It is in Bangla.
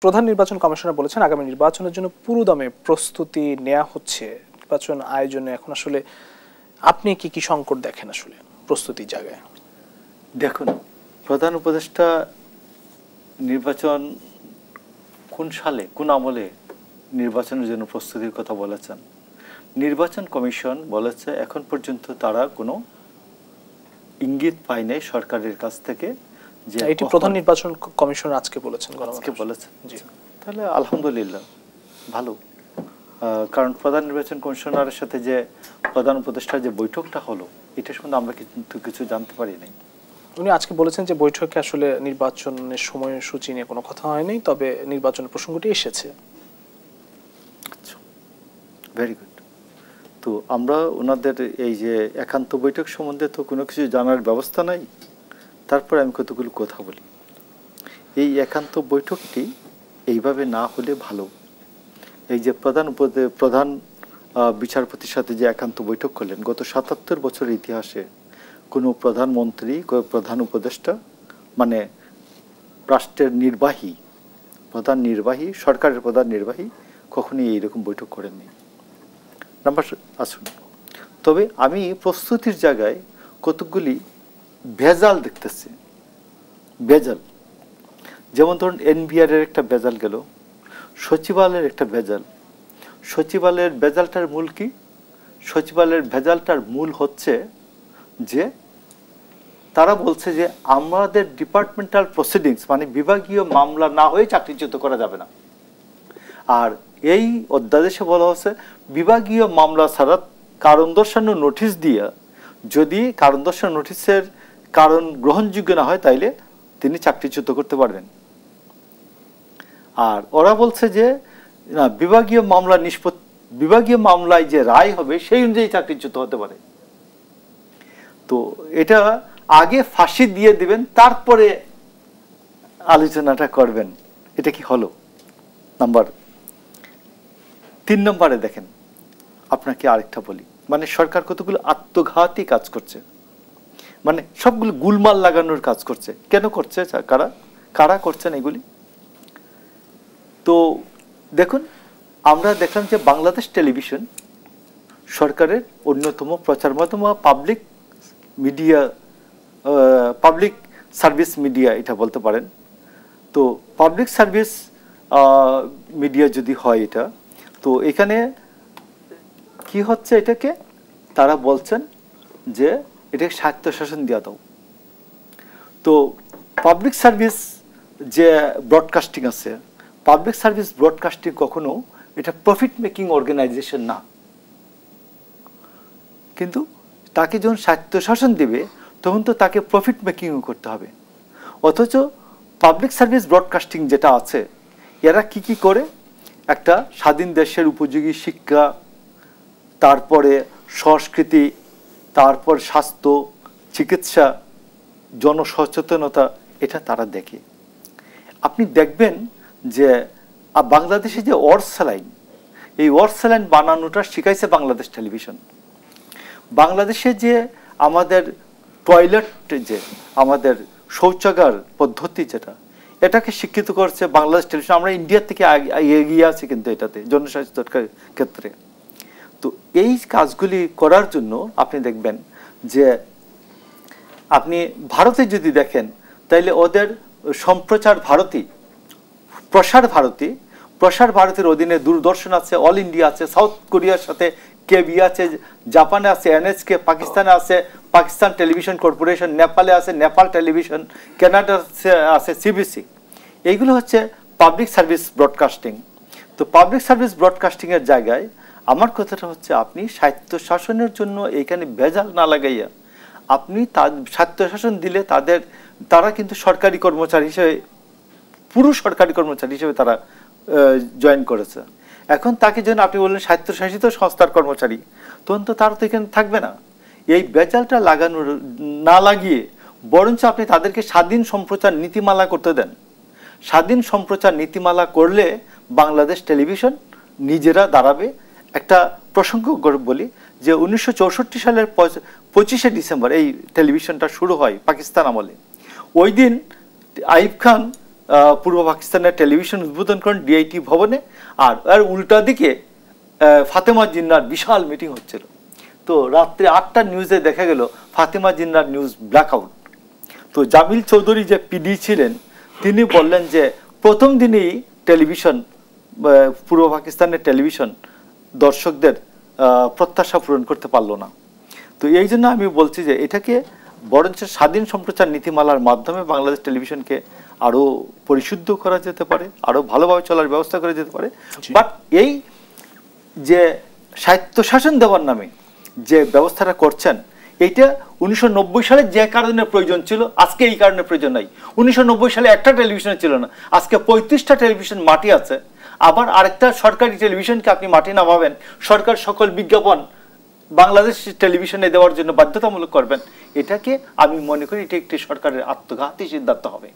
প্রধান নির্বাচন কমিশনার বলেছেন আগামী নির্বাচনের জন্য পুরোদমে প্রস্তুতি নেওয়া হচ্ছে। নির্বাচন আয়োজনে এখন আসলে আপনি কি কি সংকট দেখেন আসলে প্রস্তুতির জায়গায়? দেখুন, প্রধান উপদেষ্টা নির্বাচন কোন সালে কোন আমলে নির্বাচনের জন্য প্রস্তুতির কথা বলেছেন। নির্বাচন কমিশন বলেছে এখন পর্যন্ত তারা কোনো ইঙ্গিত পায় নাই সরকারের কাছ থেকে যে এটি প্রধান নির্বাচন কমিশন আজকে বলেছেন। জি, তাহলে আলহামদুলিল্লাহ ভালো। কারণ প্রধান নির্বাচন কমিশনারের সাথে যে প্রধান উপদেষ্টার যে বৈঠকটা হলো এটা সম্বন্ধে আমরা কিন্তু কিছু জানতে পারি নাই। উনি আজকে বলেছেন যে বৈঠকে আসলে নির্বাচনের সময়সূচি নিয়ে কোনো কথা হয়নি, তবে নির্বাচনের প্রসঙ্গটি এসেছে। আচ্ছা, ভেরি গুড। তো আমরা ওনাদের এই যে একান্ত বৈঠক সম্বন্ধে তো কোনো কিছু জানার ব্যবস্থা নাই, তারপরে আমি কতগুলো কথা বলি। এই একান্ত বৈঠকটি এইভাবে না হলে ভালো। এই যে প্রধান বিচারপতির সাথে যে একান্ত বৈঠক করলেন, গত ৭৭ বছরের ইতিহাসে কোনো প্রধানমন্ত্রী প্রধান উপদেষ্টা মানে রাষ্ট্রের সরকারের প্রধান নির্বাহী কখনোই এইরকম বৈঠক করেননি। নাম্বার আসুন, তবে আমি প্রস্তুতির জায়গায় কতকগুলি ভেজাল দেখতেছি। ভেজাল যেমন ধরুন এনবিআর এর একটা ভেজাল গেল, সচিবালয়ের একটা ভেজাল। সচিবালয়ের ভেজালটার মূল কি? সচিবালয়ের ভেজালটার মূল হচ্ছে যে তারা বলছে যে আমাদের ডিপার্টমেন্টাল প্রসিডিংস মানে বিভাগীয় মামলা না হয়ে চাকরিচ্যুত করা যাবে না। আর এই অধ্যাদেশে বলা হচ্ছে বিভাগীয় মামলা ছাড়া কারণ দর্শানো নোটিশ দিয়ে, যদি কারণ দর্শানো নোটিশের কারণ গ্রহণযোগ্য না হয় তাইলে তিনি চাকরিচ্যুত করতে পারবেন। আর ওরা বলছে যে না, বিভাগীয় মামলায় যে রায় হবে সেই অনুযায়ী চাকরিচ্যুত হতে পারে। তো এটা আগে ফাঁসি দিয়ে দিবেন, তারপরে আলোচনাটা করবেন। এটা কি হলো? নাম্বার 3 নম্বরে দেখেন, আপনাকে আরেকটা বলি, মানে সরকার কতগুলো আত্মঘাতী কাজ করছে, মানে সবগুলো গুলমাল লাগানোর কাজ করছে। কেন করছে? কারা করছেন এগুলি? তো দেখুন, আমরা দেখলাম যে বাংলাদেশ টেলিভিশন সরকারের অন্যতম প্রচার মাধ্যম, পাবলিক সার্ভিস মিডিয়া এটা বলতে পারেন। তো পাবলিক সার্ভিস মিডিয়া যদি হয় এটা, তো এখানে কি হচ্ছে, এটাকে তারা বলছেন যে এটাকে স্বায়ত্তশাসন দেওয়া দাও। তো পাবলিক সার্ভিস যে ব্রডকাস্টিং আছে, পাবলিক সার্ভিস ব্রডকাস্টিং কখনো এটা প্রফিট মেকিং অর্গানাইজেশন না, কিন্তু তাকে যখন স্বায়ত্তশাসন দেবে তখন তো তাকে প্রফিট মেকিংও করতে হবে। অথচ পাবলিক সার্ভিস ব্রডকাস্টিং যেটা আছে, এরা কি করে একটা স্বাধীন দেশের উপযোগী শিক্ষা, তারপরে সংস্কৃতি, তারপর স্বাস্থ্য, চিকিৎসা, জনসচেতনতা, এটা তারা দেখে। আপনি দেখবেন যে বাংলাদেশে যে ওয়ারসালাইন, এই ওয়ারসালাইন বানানোটা শিখাইছে বাংলাদেশ টেলিভিশন। বাংলাদেশে যে আমাদের টয়লেট, যে আমাদের শৌচাগার পদ্ধতি যেটা, এটাকে শিক্ষিত করছে বাংলাদেশ টেলিভিশন। আমরা ইন্ডিয়ার থেকে এগিয়ে আছি কিন্তু এটাতে, জনস্বাস্থ্যের ক্ষেত্রে। তো এই কাজগুলি করার জন্য আপনি দেখবেন যে আপনি ভারতে যদি দেখেন তাইলে ওদের প্রসার ভারতীর অধীনে দূরদর্শন আছে, অল ইন্ডিয়া আছে, সাউথ কোরিয়ার সাথে কেবি আছে, জাপানে আছে এনএচকে, পাকিস্তানে আছে পাকিস্তান টেলিভিশন কর্পোরেশন, নেপালে আছে নেপাল টেলিভিশন, কানাডা আছে সিবিসি। এইগুলো হচ্ছে পাবলিক সার্ভিস ব্রডকাস্টিং। তো পাবলিক সার্ভিস ব্রডকাস্টিং এর জায়গায় আমার কথাটা হচ্ছে, আপনি স্বায়ত্তশাসনের জন্য এখানে ভেজাল না লাগাইয়া আপনি স্বায়ত্তশাসন দিলে তারা কিন্তু সরকারি কর্মচারী হিসেবে, পুরো সরকারি কর্মচারী হিসেবে তারা জয়েন করেছে। এখন তাকে যেন আপনি বললেন স্বায়ত্তশাসিত সংস্থার কর্মচারী, তখন তো তারা তো এখানে থাকবে না। এই ভেজালটা না লাগিয়ে বরঞ্চ আপনি তাদেরকে স্বাধীন সম্প্রচার নীতিমালা করতে দেন। স্বাধীন সম্প্রচার নীতিমালা করলে বাংলাদেশ টেলিভিশন নিজেরা দাঁড়াবে। একটা প্রসঙ্গ বলি যে 1964 সালের 25শে ডিসেম্বর এই টেলিভিশনটা শুরু হয় পাকিস্তান আমলে। ওই দিন আইয়ুব খান পূর্ব পাকিস্তানের টেলিভিশন উদ্বোধন করেন ডিআইটি ভবনে, আর এর উল্টা দিকে ফাতেমা জিন্নার বিশাল মিটিং হচ্ছিল। তো রাত্রে 8টা নিউজে দেখা গেল ফাতেমা জিন্নার নিউজ ব্ল্যাকআউট। তো জামিল চৌধুরী যে পিডি ছিলেন তিনি বললেন যে প্রথম দিনেই টেলিভিশন, পূর্ব পাকিস্তানের টেলিভিশন দর্শকদের প্রত্যাশা পূরণ করতে পারলো না। তো এই জন্য আমি বলছি যে এটাকে বরঞ্চ স্বাধীন সম্প্রচার নীতিমালার মাধ্যমে বাংলাদেশ টেলিভিশনকে আরো পরিশুদ্ধ করা যেতে পারে, আরো ভালোভাবে চলার ব্যবস্থা করা যেতে পারে। বাট এই যে স্বায়ত্তশাসন দেওয়ার নামে যে ব্যবস্থাটা করছেন, এইটা 1990 সালে যে কারণে প্রয়োজন ছিল আজকে এই কারণে প্রয়োজন নাই। 1990 সালে একটা টেলিভিশন ছিল না, আজকে 35টা টেলিভিশন মাটি আছে। আবার আরেকটা সরকারি টেলিভিশনকে আপনি মাটি না ভাবেন, সরকার সকল বিজ্ঞাপন বাংলাদেশ টেলিভিশনে দেওয়ার জন্য বাধ্যতামূলক করবেন, এটাকে আমি মনে করি এটা একটি সরকারের আত্মঘাতী সিদ্ধান্ত হবে।